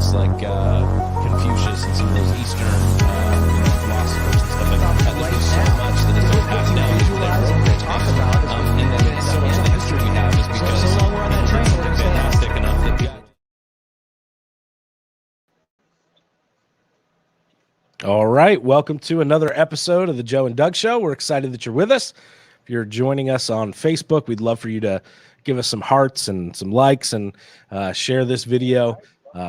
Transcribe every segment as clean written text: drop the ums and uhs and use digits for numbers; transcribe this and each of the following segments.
things like Confucius and some of those Eastern philosophers and stuff like that. There's been so much that has been passed down through that world, and then so much of the history we have is because people are fantastic enough that we. All right, welcome to another episode of the Joe and Doug Show. We're excited that you're with us. If you're joining us on Facebook, we'd love for you to give us some hearts and some likes and share this video.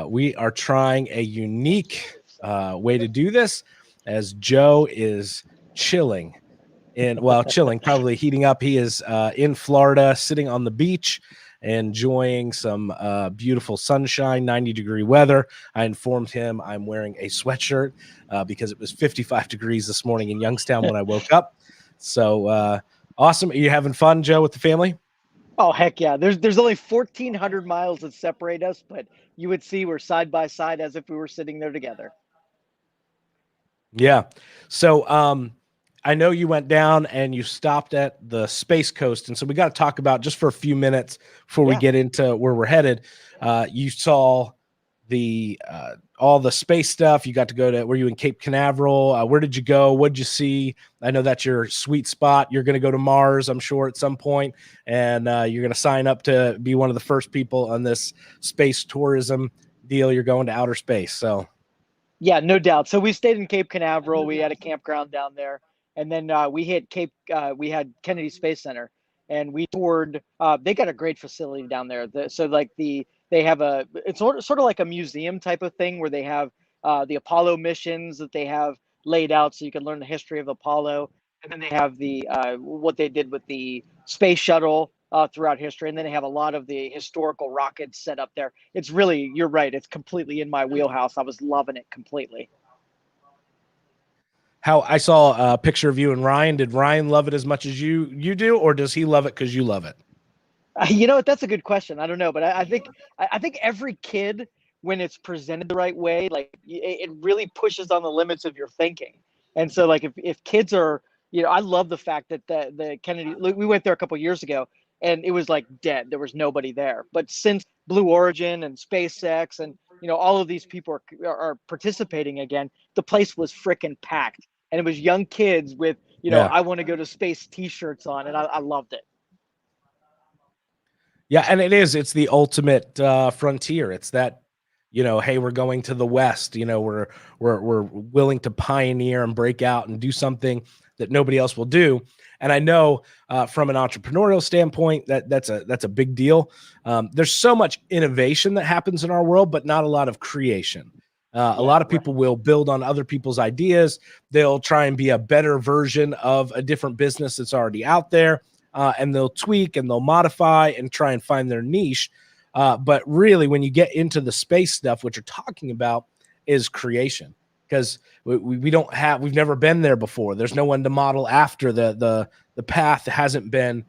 We are trying a unique way to do this, as Joe is chilling, probably heating up. He is in Florida, sitting on the beach, enjoying some beautiful sunshine, 90-degree weather. I informed him I'm wearing a sweatshirt because it was 55 degrees this morning in Youngstown when I woke up. So awesome. Are you having fun, Joe, with the family? Oh, heck yeah. There's only 1,400 miles that separate us, but you would see we're side by side as if we were sitting there together. Yeah. So I know you went down and you stopped at the Space Coast. And so we got to talk about, just for a few minutes before we get into where we're headed, you saw the all the space stuff. You got to go to, were you in Cape Canaveral? Where did you go? What did you see? I know that's your sweet spot. You're going to go to Mars, I'm sure, at some point, and you're going to sign up to be one of the first people on this space tourism deal. You're going to outer space. So yeah, no doubt. So we stayed in Cape Canaveral. We had a campground down there, and then we hit we had Kennedy Space Center, and we toured. They got a great facility down there. They have it's sort of like a museum type of thing where they have the Apollo missions that they have laid out so you can learn the history of Apollo. And then they have the what they did with the space shuttle throughout history. And then they have a lot of the historical rockets set up there. It's really, you're right, it's completely in my wheelhouse. I was loving it completely. How I saw a picture of you and Ryan. Did Ryan love it as much as you do, or does he love it because you love it? You know what? That's a good question. I don't know, but I think every kid, when it's presented the right way, like it really pushes on the limits of your thinking. And so, like if kids are, I love the fact that the Kennedy, we went there a couple of years ago, and it was like dead. There was nobody there. But since Blue Origin and SpaceX and all of these people are participating again, the place was freaking packed, and it was young kids with I want to go to space T-shirts on, and I loved it. Yeah, and it's the ultimate frontier. It's that, hey, we're going to the West. We're willing to pioneer and break out and do something that nobody else will do. And I know from an entrepreneurial standpoint that's a big deal. There's so much innovation that happens in our world, but not a lot of creation. A lot of people will build on other people's ideas. They'll try and be a better version of a different business that's already out there. And they'll tweak and they'll modify and try and find their niche. But really, when you get into the space stuff, what you're talking about is creation, because we've never been there before. There's no one to model after. The path hasn't been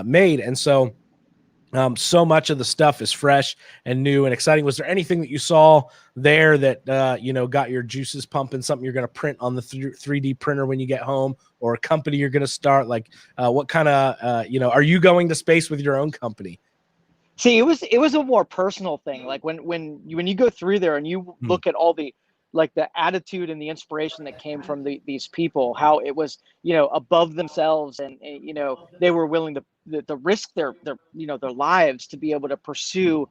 made. And so so much of the stuff is fresh and new and exciting. Was there anything that you saw there that got your juices pumping, something you're going to print on the 3D printer when you get home, or a company you're going to start? Like what kind of are you going to space with your own company? See, it was a more personal thing. Like when you go through there and you look at all the attitude and the inspiration that came from these people, how it was above themselves, and they were willing to risk their lives to be able to pursue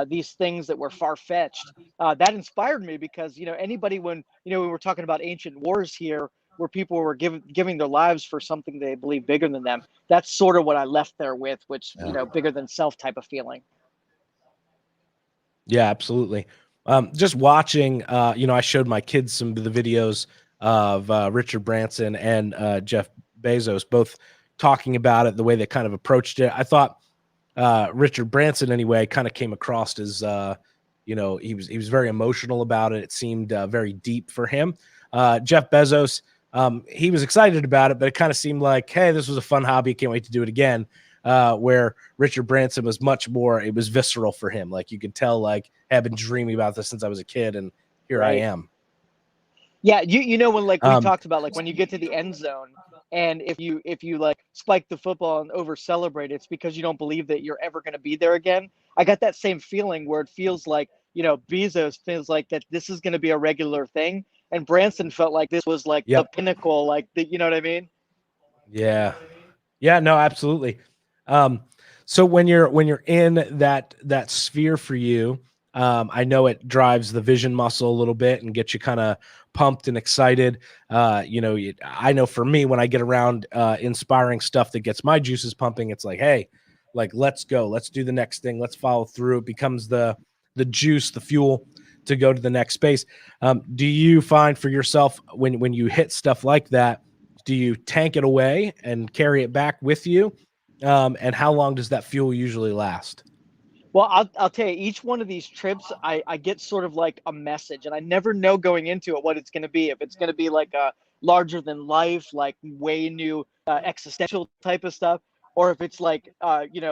these things that were far-fetched. That inspired me, because anybody, when we were talking about ancient wars here, where people were giving their lives for something they believe bigger than them, that's sort of what I left there with, which bigger than self type of feeling. Yeah, absolutely. Just watching, I showed my kids some of the videos of Richard Branson and Jeff Bezos, both talking about it, the way they kind of approached it. I thought Richard Branson, anyway, kind of came across as, he was very emotional about it. It seemed very deep for him. Jeff Bezos, he was excited about it, but it kind of seemed like, hey, this was a fun hobby. Can't wait to do it again. Where Richard Branson was much more, it was visceral for him. Like you could tell, like, hey, I've been dreaming about this since I was a kid, and here I am. Yeah, when we talked about, like, when you get to the end zone, and if you like spike the football and over celebrate, it's because you don't believe that you're ever going to be there again. I got that same feeling where it feels like Bezos feels like that this is going to be a regular thing, and Branson felt like this was like the Yep. pinnacle, like you know what I mean? Yeah. Yeah, no, absolutely. Um, so when you're in that sphere for you, I know it drives the vision muscle a little bit and gets you kind of pumped and excited. I know for me when I get around inspiring stuff that gets my juices pumping, it's like, hey, like let's go, let's do the next thing, let's follow through. It becomes the juice, the fuel to go to the next space. Do you find for yourself when you hit stuff like that? Do you tank it away and carry it back with you? And how long does that fuel usually last? Well, I'll tell you, each one of these trips, I get sort of like a message, and I never know going into it what it's going to be. If it's going to be like a larger than life, like way new existential type of stuff, or if it's like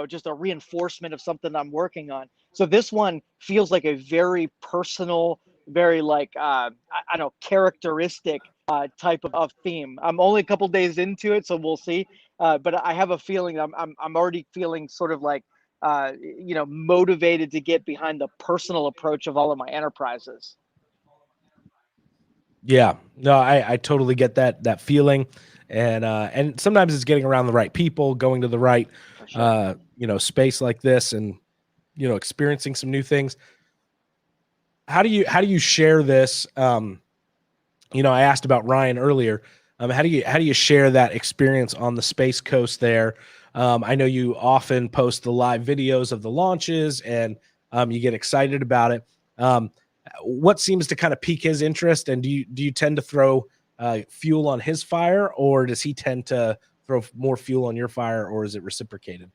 just a reinforcement of something I'm working on. So this one feels like a very personal, very like I don't know, characteristic type of theme. I'm only a couple days into it, so we'll see. But I have a feeling I'm already feeling sort of like motivated to get behind the personal approach of all of my enterprises. Yeah, no, I totally get that feeling, and sometimes it's getting around the right people, going to the right For sure. space like this, and experiencing some new things. How do you share this? I asked about Ryan earlier. How do you share that experience on the Space Coast there? I know you often post the live videos of the launches, and you get excited about it. Um, what seems to kind of pique his interest, and do you tend to throw fuel on his fire, or does he tend to throw more fuel on your fire, or is it reciprocated?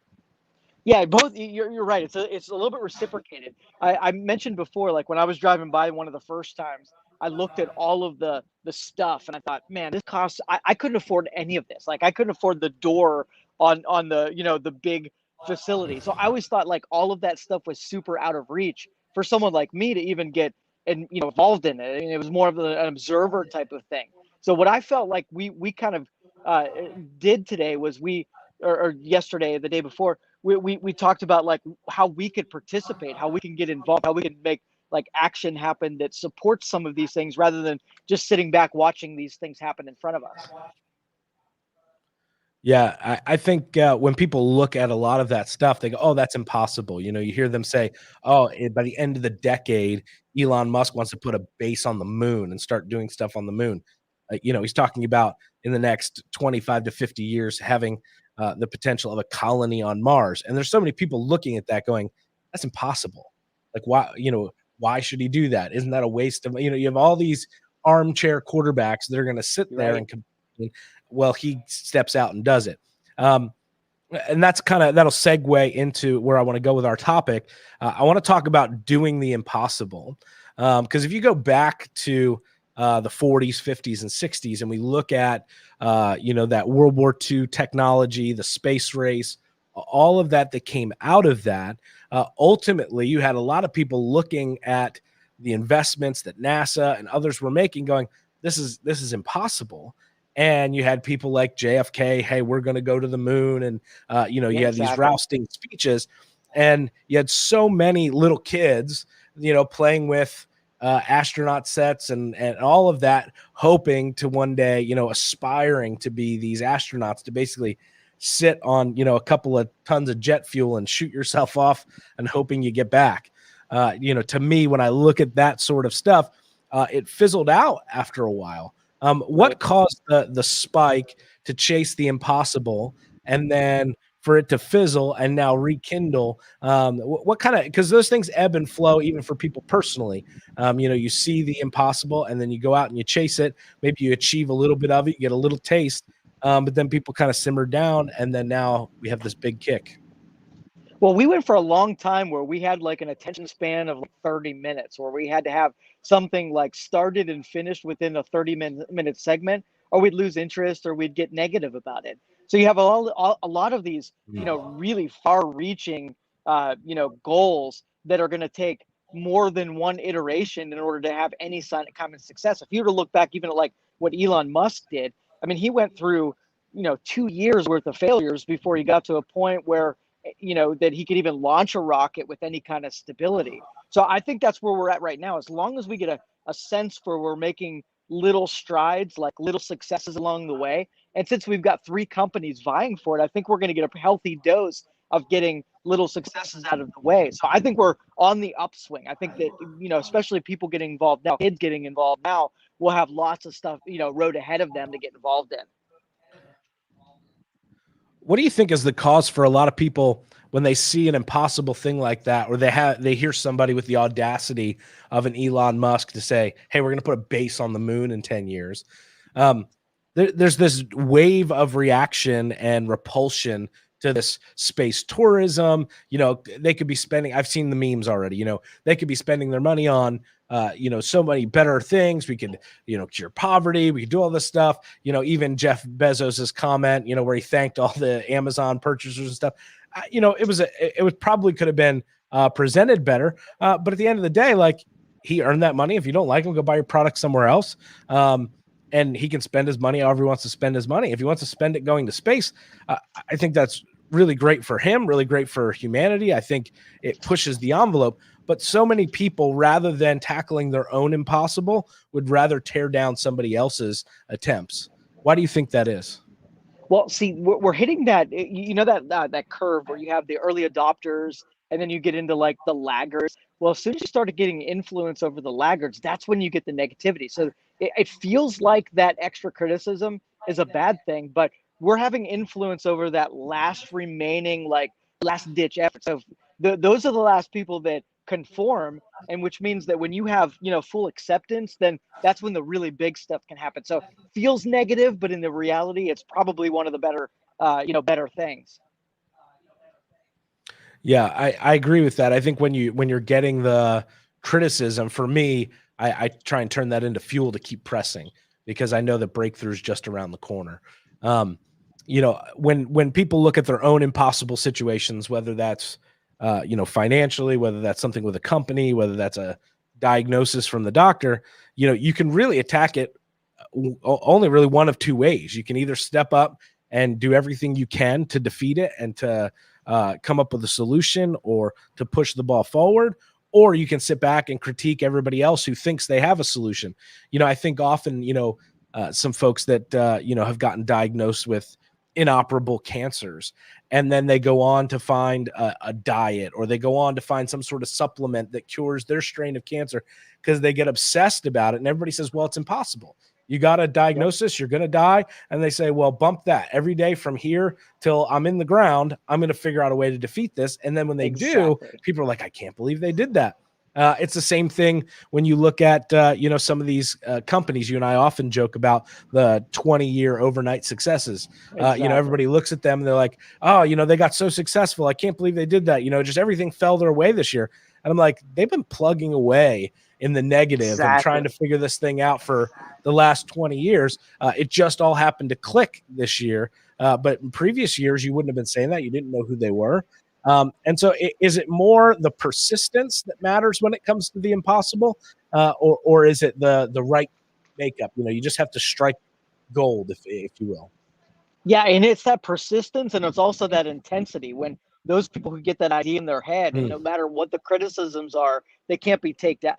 Yeah, both. You're right. It's a little bit reciprocated. I mentioned before, like when I was driving by one of the first times, I looked at all of the stuff and I thought, man, this costs. I couldn't afford any of this. Like I couldn't afford the door on the the big facility. So I always thought like all of that stuff was super out of reach for someone like me to even get and involved in it. I mean, it was more of an observer type of thing. So what I felt like we kind of uh, did today was or yesterday, the day before, we talked about like how we could participate, how we can get involved, how we can make like action happen that supports some of these things rather than just sitting back watching these things happen in front of us. Yeah, I think when people look at a lot of that stuff, they go, "Oh, that's impossible." You hear them say, "Oh, by the end of the decade, Elon Musk wants to put a base on the moon and start doing stuff on the moon." He's talking about in the next 25 to 50 years having the potential of a colony on Mars. And there's so many people looking at that going, "That's impossible." Like, why should he do that? Isn't that a waste of, you have all these armchair quarterbacks that are going to sit You're there right. and complain. Well, he steps out and does it. Um, and that'll segue into where I want to go with our topic. I want to talk about doing the impossible. Because if you go back to the 40s, 50s, and 60s, and we look at that World War II technology, the space race, all of that came out of that, ultimately, you had a lot of people looking at the investments that NASA and others were making, going, "This is impossible." And you had people like JFK, "Hey, we're going to go to the moon," and Yeah, you had these exactly. rousting speeches, and you had so many little kids, playing with astronaut sets and all of that, hoping to one day, aspiring to be these astronauts, to basically sit on, a couple of tons of jet fuel and shoot yourself off and hoping you get back. To me, when I look at that sort of stuff, it fizzled out after a while. What Right. caused the spike to chase the impossible, and then for it to fizzle and now rekindle? What kind of, because those things ebb and flow even for people personally. You see the impossible and then you go out and you chase it. Maybe you achieve a little bit of it, you get a little taste, but then people kind of simmer down, and then now we have this big kick. Well, we went for a long time where we had like an attention span of like 30 minutes, where we had to have something like started and finished within a 30-minute segment, or we'd lose interest or we'd get negative about it. So you have a lot of these, really far reaching, goals that are going to take more than one iteration in order to have any kind of success. If you were to look back even at like what Elon Musk did, I mean, he went through, 2 years worth of failures before he got to a point where that he could even launch a rocket with any kind of stability. So I think that's where we're at right now. As long as we get a sense for we're making little strides, like little successes along the way. And since we've got three companies vying for it, I think we're going to get a healthy dose of getting little successes out of the way. So I think we're on the upswing. I think that, especially people getting involved now, kids getting involved now, will have lots of stuff, road ahead of them to get involved in. What do you think is the cause for a lot of people when they see an impossible thing like that, or they hear somebody with the audacity of an Elon Musk to say, "Hey, we're going to put a base on the moon in 10 years." There's this wave of reaction and repulsion to this space tourism. They could be spending. I've seen the memes already. They could be spending their money on so many better things. We could, cure poverty. We could do all this stuff. Even Jeff Bezos's comment, where he thanked all the Amazon purchasers and stuff. It was probably could have been presented better. But at the end of the day, like, he earned that money. If you don't like him, go buy your product somewhere else. And he can spend his money however he wants to spend his money. If he wants to spend it going to space, I think that's really great for him, really great for humanity. I think it pushes the envelope. But so many people, rather than tackling their own impossible, would rather tear down somebody else's attempts. Why do you think that is? Well, see, we're hitting that, that curve where you have the early adopters and then you get into like the laggards. Well, as soon as you started getting influence over the laggards, that's when you get the negativity. So it feels like that extra criticism is a bad thing, but we're having influence over that last remaining, like, last ditch effort. So those are the last people that conform, and which means that when you have, full acceptance, then that's when the really big stuff can happen. So feels negative, but in the reality, it's probably one of the better, better things. Yeah, I agree with that. I think when you're getting the criticism, for me, I try and turn that into fuel to keep pressing, because I know that breakthrough's just around the corner. When people look at their own impossible situations, whether that's financially, whether that's something with a company, whether that's a diagnosis from the doctor, you can really attack it only really one of two ways. You can either step up and do everything you can to defeat it and to come up with a solution or to push the ball forward, or you can sit back and critique everybody else who thinks they have a solution. I think often, some folks that, have gotten diagnosed with inoperable cancers, and then they go on to find a diet, or they go on to find some sort of supplement that cures their strain of cancer, because they get obsessed about it. And everybody says, well, it's impossible. You got a diagnosis, you're going to die. And they say, well, bump that. Every day from here till I'm in the ground, I'm going to figure out a way to defeat this. And then when they do, people are like, I can't believe they did that. It's the same thing when you look at, some of these companies. You and I often joke about the 20-year overnight successes. Everybody looks at them and they're like, oh, they got so successful. I can't believe they did that. Just everything fell their way this year. And I'm like, they've been plugging away in the negative and trying to figure this thing out for the last 20 years. It just all happened to click this year. But in previous years, you wouldn't have been saying that. You didn't know who they were. And so is it more the persistence that matters when it comes to the impossible, or is it the right makeup? You just have to strike gold, if you will. Yeah, and it's that persistence, and it's also that intensity. When those people who get that idea in their head, and no matter what the criticisms are, they can't be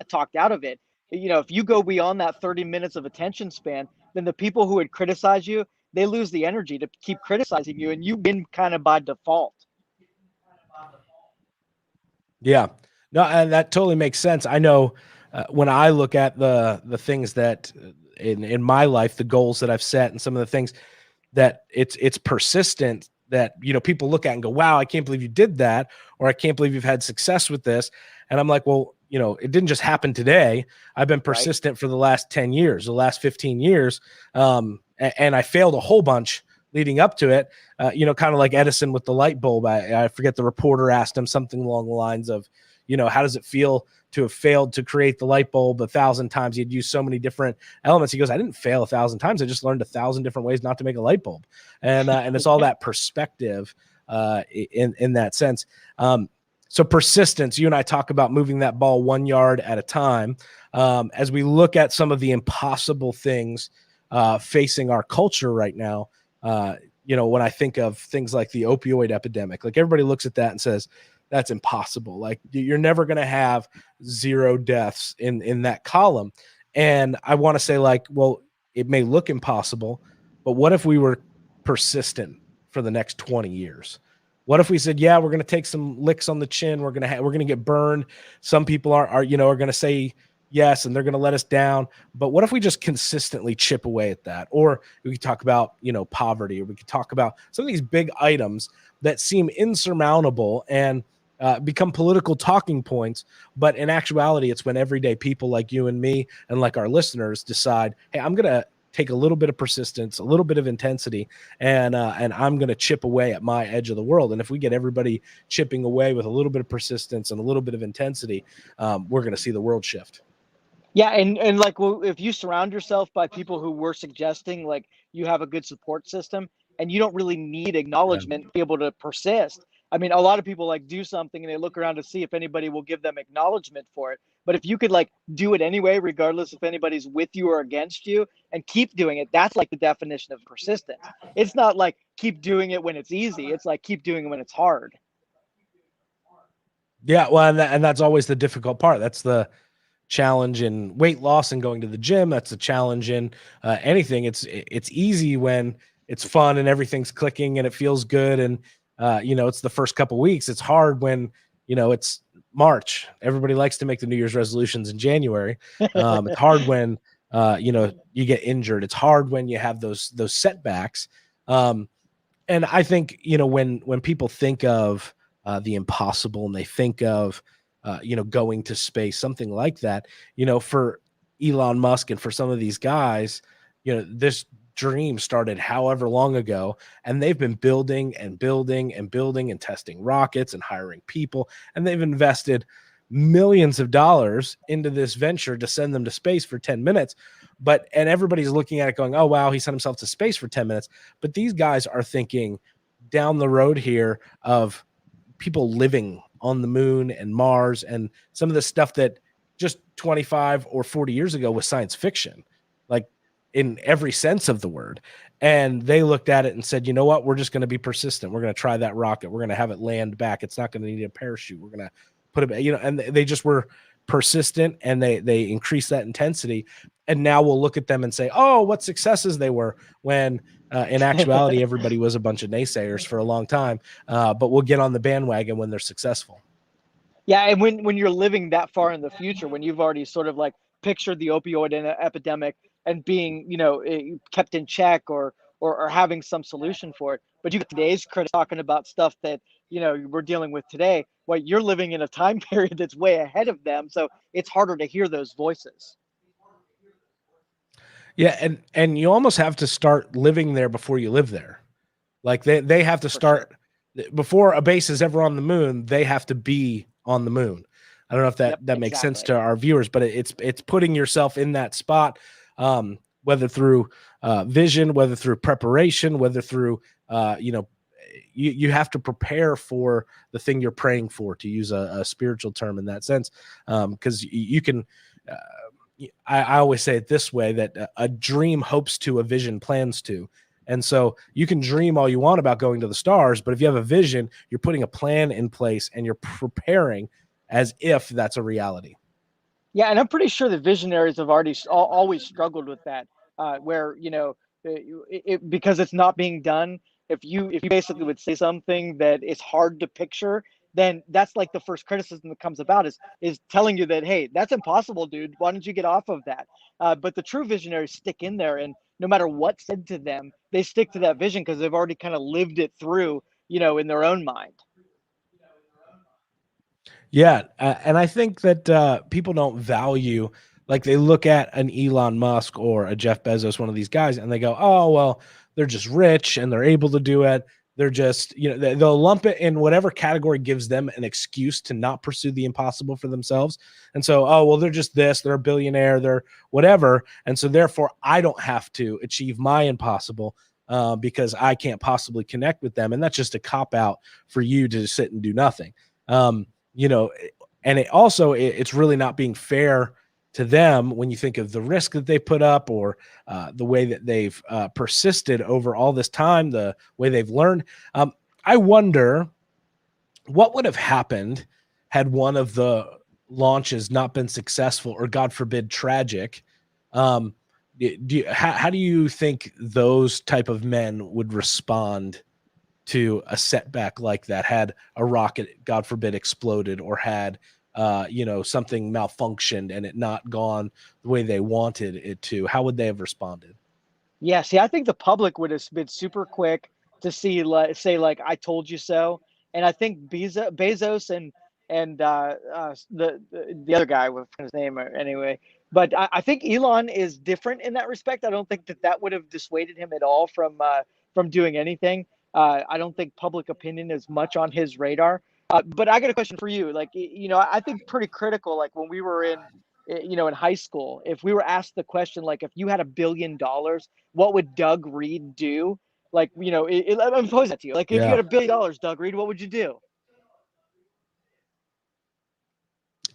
talked out of it. If you go beyond that 30 minutes of attention span, then the people who would criticize you, they lose the energy to keep criticizing you, and you win kind of by default. Yeah, no, and that totally makes sense. I know when I look at the things that in my life, the goals that I've set, and some of the things that it's persistent, that people look at and go, wow, I can't believe you did that, or I can't believe you've had success with this. And I'm like, well, it didn't just happen today. I've been persistent for the last 10 years, the last 15 years. And I failed a whole bunch leading up to it, kind of like Edison with the light bulb. I forget, the reporter asked him something along the lines of, how does it feel to have failed to create the light bulb 1,000 times? He'd used so many different elements. He goes, I didn't fail 1,000 times. I just learned 1,000 different ways not to make a light bulb. And it's all that perspective in that sense. So persistence, you and I talk about moving that ball 1 yard at a time. As we look at some of the impossible things facing our culture right now, when I think of things like the opioid epidemic, like, everybody looks at that and says, that's impossible. Like you're never going to have 0 deaths in that column. And I want to say like, well, it may look impossible, but what if we were persistent for the next 20 years? What if we said, yeah, we're going to take some licks on the chin. We're going to get burned. Some people are going to say yes, and they're going to let us down. But what if we just consistently chip away at that? Or we could talk about, poverty, or we could talk about some of these big items that seem insurmountable and become political talking points. But in actuality, it's when everyday people like you and me and like our listeners decide, hey, I'm going to take a little bit of persistence, a little bit of intensity, and I'm going to chip away at my edge of the world. And if we get everybody chipping away with a little bit of persistence and a little bit of intensity, we're going to see the world shift. Yeah, and like, well, if you surround yourself by people who were suggesting like you have a good support system and you don't really need acknowledgement to be able to persist. I mean, a lot of people like do something and they look around to see if anybody will give them acknowledgement for it. But if you could like do it anyway, regardless if anybody's with you or against you, and keep doing it, that's like the definition of persistence. It's not like keep doing it when it's easy. It's like keep doing it when it's hard. Yeah, well, and that's always the difficult part. That's the challenge in weight loss and going to the gym. That's a challenge in anything. It's easy when it's fun and everything's clicking and it feels good, and it's the first couple weeks. It's hard when it's March. Everybody likes to make the New Year's resolutions in January. It's hard when you get injured. It's hard when you have those setbacks. And I think when people think of the impossible and they think of going to space, something like that, for Elon Musk and for some of these guys, this dream started however long ago, and they've been building and building and building and testing rockets and hiring people, and they've invested millions of dollars into this venture to send them to space for 10 minutes. And everybody's looking at it going, oh, wow, he sent himself to space for 10 minutes. But these guys are thinking down the road here of people living on the moon and Mars and some of the stuff that just 25 or 40 years ago was science fiction, like in every sense of the word. And they looked at it and said, you know what, we're just going to be persistent. We're going to try that rocket. We're going to have it land back. It's not going to need a parachute. We're going to put it, and they just were persistent, and they increased that intensity. And now we'll look at them and say, oh, what successes they were, when in actuality, everybody was a bunch of naysayers for a long time. But we'll get on the bandwagon when they're successful. Yeah, and when you're living that far in the future, when you've already sort of like pictured the opioid epidemic and being, kept in check or having some solution for it, but you got today's critics talking about stuff that we're dealing with today. Well, you're living in a time period that's way ahead of them, so it's harder to hear those voices. Yeah, and you almost have to start living there before you live there. Like they have to start before a base is ever on the moon. They have to be on the moon. I don't know if that makes sense to our viewers, but it's putting yourself in that spot, whether through vision, whether through preparation, whether through you have to prepare for the thing you're praying for, to use a spiritual term in that sense, because you can. I always say it this way, that a dream hopes to, a vision plans to. And so you can dream all you want about going to the stars, but if you have a vision, you're putting a plan in place and you're preparing as if that's a reality. Yeah, and I'm pretty sure the visionaries have always struggled with that, where because it's not being done. If you basically would say something that is hard to picture, then that's like the first criticism that comes about is telling you that, hey, that's impossible, dude. Why don't you get off of that? But the true visionaries stick in there, and no matter what's said to them, they stick to that vision because they've already kind of lived it through, in their own mind. Yeah, and I think that people don't value, like they look at an Elon Musk or a Jeff Bezos, one of these guys, and they go, oh, well, they're just rich and they're able to do it. They're just, they'll lump it in whatever category gives them an excuse to not pursue the impossible for themselves. And so, oh, well, they're just this, they're a billionaire, they're whatever. And so therefore I don't have to achieve my impossible because I can't possibly connect with them. And that's just a cop out for you to sit and do nothing. And it's really not being fair to them when you think of the risk that they put up, or the way that they've persisted over all this time, the way they've learned. I wonder what would have happened had one of the launches not been successful or, God forbid, tragic? Um, how do you think those type of men would respond to a setback like that? Had a rocket, God forbid, exploded, or had something malfunctioned and it not gone the way they wanted it to? How would they have responded? Yeah, see, I think the public would have been super quick to see, like, say, like, "I told you so," and I think Bezos and the other guy with his name anyway. But I think Elon is different in that respect. I don't think that would have dissuaded him at all from doing anything. I don't think public opinion is much on his radar. But I got a question for you. Like, I think pretty critical. Like when we were in high school, if we were asked the question, like, if you had $1 billion, what would Doug Reed do? Like, I'm posing that to you. Like, if you Yeah. had $1 billion, Doug Reed, what would you do?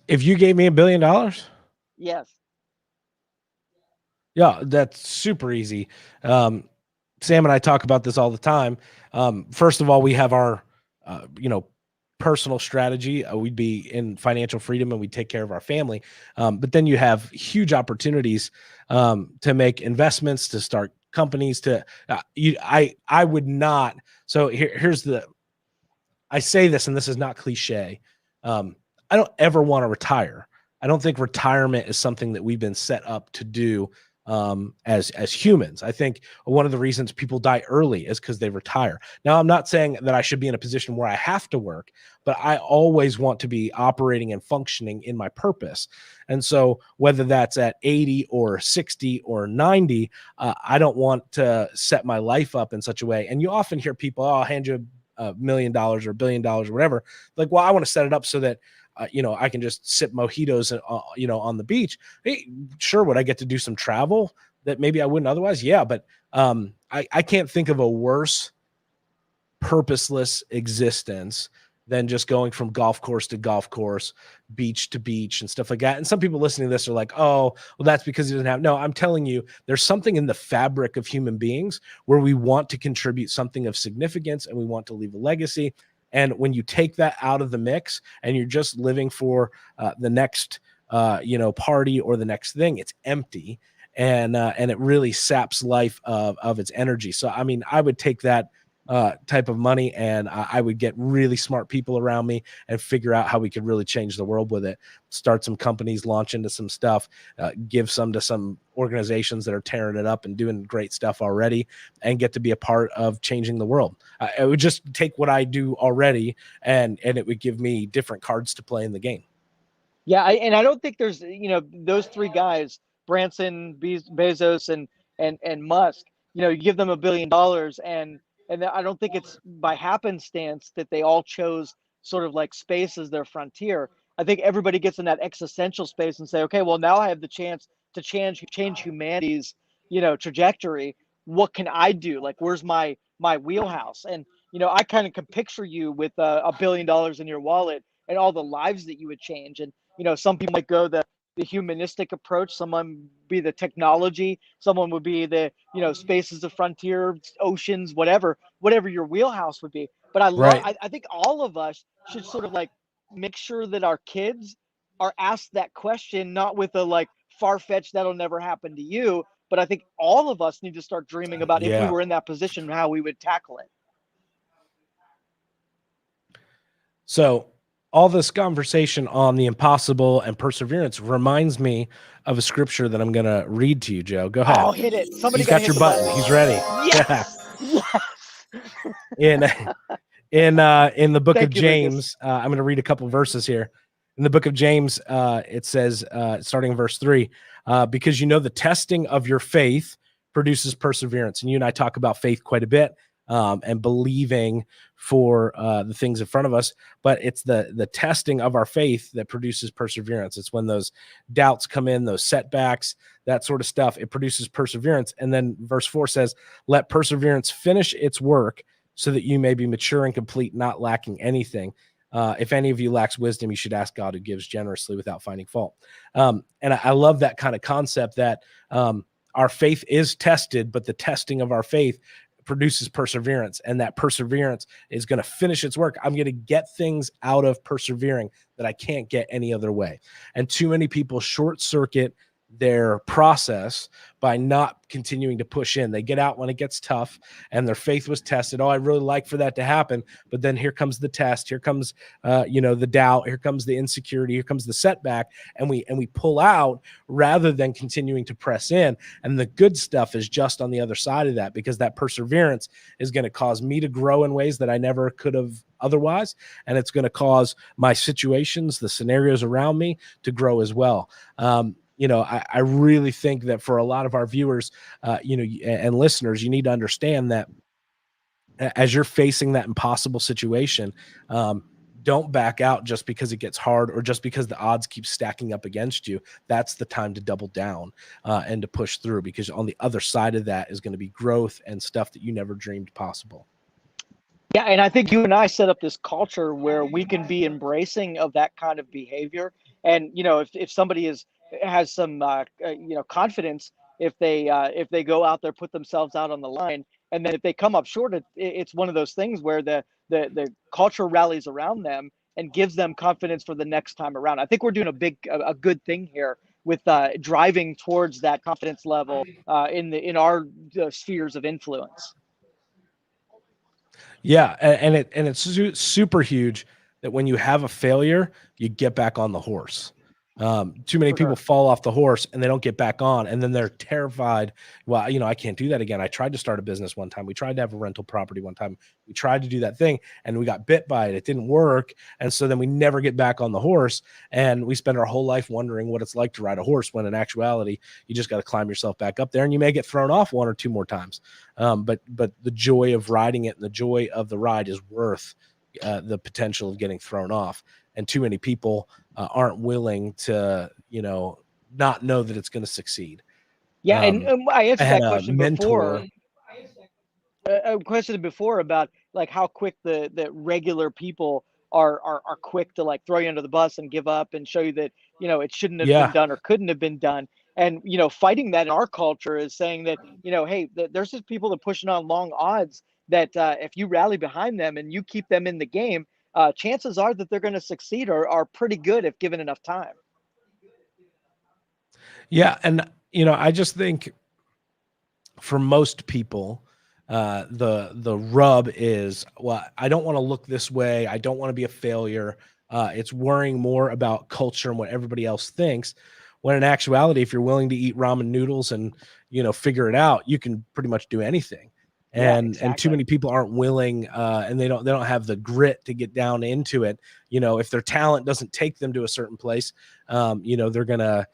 If you gave me $1 billion, Yes. yeah, that's super easy. Sam and I talk about this all the time. First of all, we have our, personal strategy. We'd be in financial freedom and we'd take care of our family. But then you have huge opportunities to make investments, to start companies. I would not. So here's I say this, and this is not cliche. I don't ever want to retire. I don't think retirement is something that we've been set up to do as humans. I think one of the reasons people die early is because they retire. Now, I'm not saying that I should be in a position where I have to work, but I always want to be operating and functioning in my purpose. And so, whether that's at 80 or 60 or 90, I don't want to set my life up in such a way. And you often hear people, "Oh, I'll hand you $1 million or $1 billion or whatever." Like, well, I want to set it up so that I can just sip mojitos, on the beach. Hey, sure. Would I get to do some travel that maybe I wouldn't otherwise? Yeah, but I can't think of a worse purposeless existence than just going from golf course to golf course, beach to beach, and stuff like that. And some people listening to this are like, "Oh, well, that's because he doesn't have." No, I'm telling you, there's something in the fabric of human beings where we want to contribute something of significance and we want to leave a legacy. And when you take that out of the mix and you're just living for the next, party or the next thing, it's empty, and it really saps life of its energy. So, I mean, I would take that type of money, and I would get really smart people around me and figure out how we could really change the world with it. Start some companies, launch into some stuff, give some to some organizations that are tearing it up and doing great stuff already, and get to be a part of changing the world. It would just take what I do already, and it would give me different cards to play in the game. Yeah, and I don't think there's those three guys, Branson, Bezos, and Musk. You give them $1 billion, and I don't think it's by happenstance that they all chose sort of like space as their frontier. I think everybody gets in that existential space and say, okay, well, now I have the chance to change humanity's trajectory. What can I do? Like, where's my wheelhouse? And I kind of can picture you with $1 billion in your wallet and all the lives that you would change. And some people might go the humanistic approach. Someone be the technology. Someone would be the space as a frontier, oceans, whatever your wheelhouse would be. But Right. I think all of us should sort of like make sure that our kids are asked that question, not with a like far fetched that'll never happen to you. But I think all of us need to start dreaming about, if we Yeah. were in that position, how we would tackle it. So all this conversation on the impossible and perseverance reminds me of a scripture that I'm going to read to you, Joe. Go ahead. Oh, hit it! Somebody He's got to got hit your the button. button. He's ready. Yeah. Yes, yes. In in the book of Thank you, Lucas. James, I'm going to read a couple verses here. In the book of James, it says, starting in verse 3, because the testing of your faith produces perseverance. And you and I talk about faith quite a bit, and believing for the things in front of us. But it's the testing of our faith that produces perseverance. It's when those doubts come in, those setbacks, that sort of stuff, it produces perseverance. And then verse 4 says, let perseverance finish its work so that you may be mature and complete, not lacking anything. If any of you lacks wisdom, you should ask God, who gives generously without finding fault. And I love that kind of concept that our faith is tested, but the testing of our faith produces perseverance, and that perseverance is going to finish its work. I'm going to get things out of persevering that I can't get any other way. And too many people short circuit their process by not continuing to push in. They get out when it gets tough and their faith was tested. Oh, I really like for that to happen. But then here comes the test. Here comes, the doubt. Here comes the insecurity. Here comes the setback. And we pull out rather than continuing to press in. And the good stuff is just on the other side of that, because that perseverance is going to cause me to grow in ways that I never could have otherwise. And it's going to cause my situations, the scenarios around me, to grow as well. I really think that for a lot of our viewers, and listeners, you need to understand that as you're facing that impossible situation, don't back out just because it gets hard or just because the odds keep stacking up against you. That's the time to double down and to push through, because on the other side of that is going to be growth and stuff that you never dreamed possible. Yeah, and I think you and I set up this culture where we can be embracing of that kind of behavior. And if somebody has some confidence, if they go out there, put themselves out on the line, and then if they come up short, it's one of those things where the culture rallies around them and gives them confidence for the next time around. I think we're doing a good thing here with driving towards that confidence level in our spheres of influence. Yeah, and it's super huge that when you have a failure, you get back on the horse. Too many people fall off the horse and they don't get back on, and then they're terrified. Well, I can't do that again. I tried to start a business one time. We tried to have a rental property one time. We tried to do that thing and we got bit by it. It didn't work. And so then we never get back on the horse, and we spend our whole life wondering what it's like to ride a horse, when in actuality, you just got to climb yourself back up there, and you may get thrown off one or two more times. But the joy of riding it and the joy of the ride is worth the potential of getting thrown off. And too many people aren't willing to, not know that it's going to succeed. Yeah, and I answered that question mentor. before. A question before about like how quick the regular people are quick to like throw you under the bus and give up and show you that it shouldn't have been done or couldn't have been done. And fighting that in our culture is saying that hey, there's just people that are pushing on long odds that if you rally behind them and you keep them in the game, chances are that they're going to succeed or are pretty good if given enough time. Yeah, and I just think for most people, the rub is, well, I don't want to look this way. I don't want to be a failure. It's worrying more about culture and what everybody else thinks. When in actuality, if you're willing to eat ramen noodles and figure it out, you can pretty much do anything. And too many people aren't willing, and they don't have the grit to get down into it. If their talent doesn't take them to a certain place, they're gonna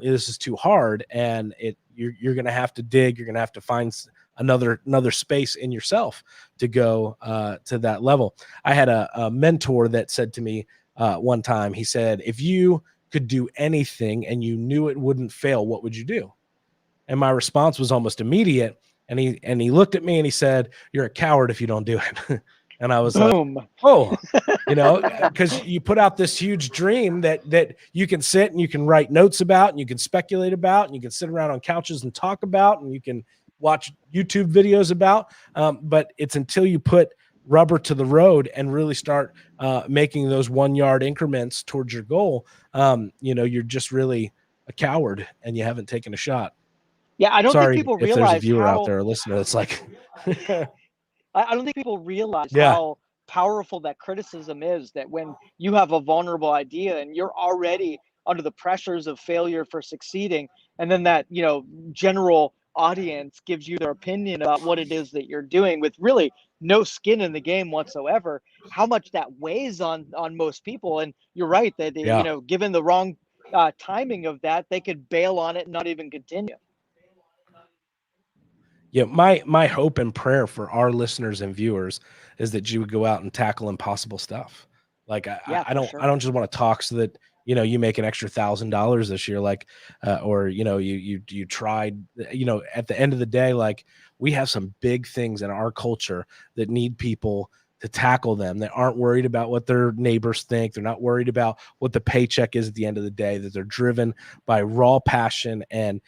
this is too hard, and you're gonna have to dig. You're gonna have to find another space in yourself to go to that level. I had a mentor that said to me one time, he said, if you could do anything and you knew it wouldn't fail, what would you do? And my response was almost immediate. And he looked at me and he said, you're a coward if you don't do it. And I was Boom. like, oh, because you put out this huge dream that you can sit and you can write notes about, and you can speculate about, and you can sit around on couches and talk about, and you can watch YouTube videos about. But it's until you put rubber to the road and really start making those 1 yard increments towards your goal, you're just really a coward and you haven't taken a shot. Yeah, I don't think people if there's a realize viewer how out there, a listener, it's like, I don't think people realize yeah, how powerful that criticism is, that when you have a vulnerable idea and you're already under the pressures of failure for succeeding, and then that, general audience gives you their opinion about what it is that you're doing with really no skin in the game whatsoever, how much that weighs on most people. And you're right that, yeah. given the wrong timing of that, they could bail on it and not even continue. Yeah, my hope and prayer for our listeners and viewers is that you would go out and tackle impossible stuff. Like Yeah, I don't sure. I don't just want to talk so that you make an extra $1,000 this year, like or you tried. At the end of the day, like, we have some big things in our culture that need people to tackle them, that aren't worried about what their neighbors think. They're not worried about what the paycheck is at the end of the day, that they're driven by raw passion and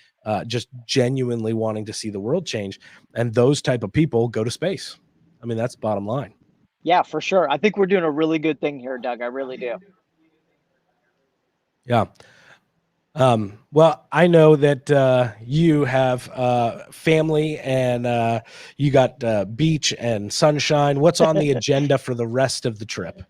just genuinely wanting to see the world change. And those type of people go to space. I mean, that's the bottom line. Yeah, for sure. I think we're doing a really good thing here, Doug. I really do. Yeah. Well, I know that you have family and you got beach and sunshine. What's on the agenda for the rest of the trip?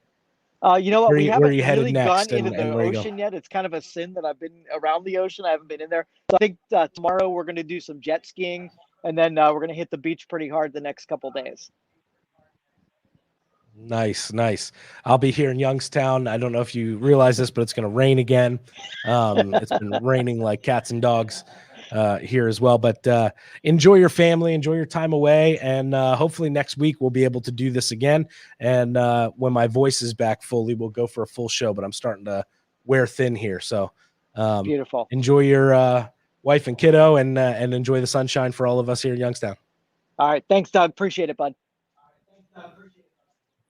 You know what? We Where are haven't you headed really gone next, into and the where you go? ocean yet. It's kind of a sin that I've been around the ocean. I haven't been in there. So I think tomorrow we're going to do some jet skiing, and then we're going to hit the beach pretty hard the next couple days. Nice, nice. I'll be here in Youngstown. I don't know if you realize this, but it's going to rain again. It's been raining like cats and dogs here as well. But enjoy your family, enjoy your time away, and hopefully next week we'll be able to do this again. And when my voice is back fully, we'll go for a full show. But I'm starting to wear thin here, so Beautiful. enjoy your wife and kiddo, and enjoy the sunshine for all of us here in Youngstown. All right. Thanks, Doug. Appreciate it, bud.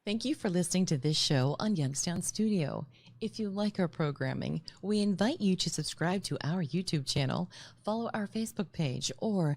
Thank you for listening to this show on Youngstown Studio. If you like our programming, we invite you to subscribe to our YouTube channel, follow our Facebook page, or